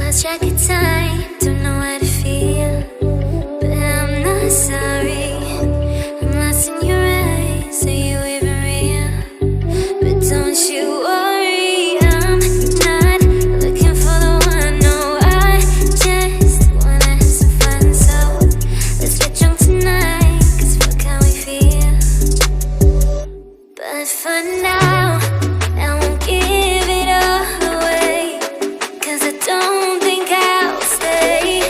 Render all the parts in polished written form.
lost track of time, don't know how to feel, but I'm not sorry. I'm lost in your eyes, are you even real? But don't you worry, I'm not looking for the one. No, I just wanna have some fun. So let's get drunk tonight, 'cause fuck how we feel. But for now, I won't give it all away, 'cause I don't think I'll stay.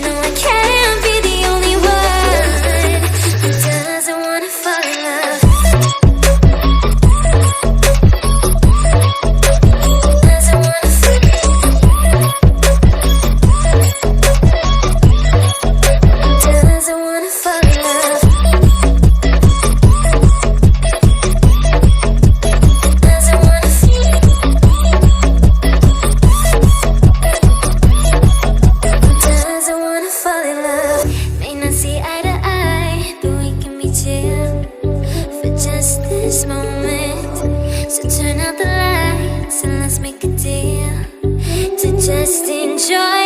No, I can't be the only one who doesn't wanna fall in love. Doesn't wanna fall in love. Doesn't wanna fall in love. Doesn't wanna feel. Doesn't wanna fall in love. May not see eye to eye, but we can be chill for just this moment. So turn out the lights and let's make a deal to just enjoy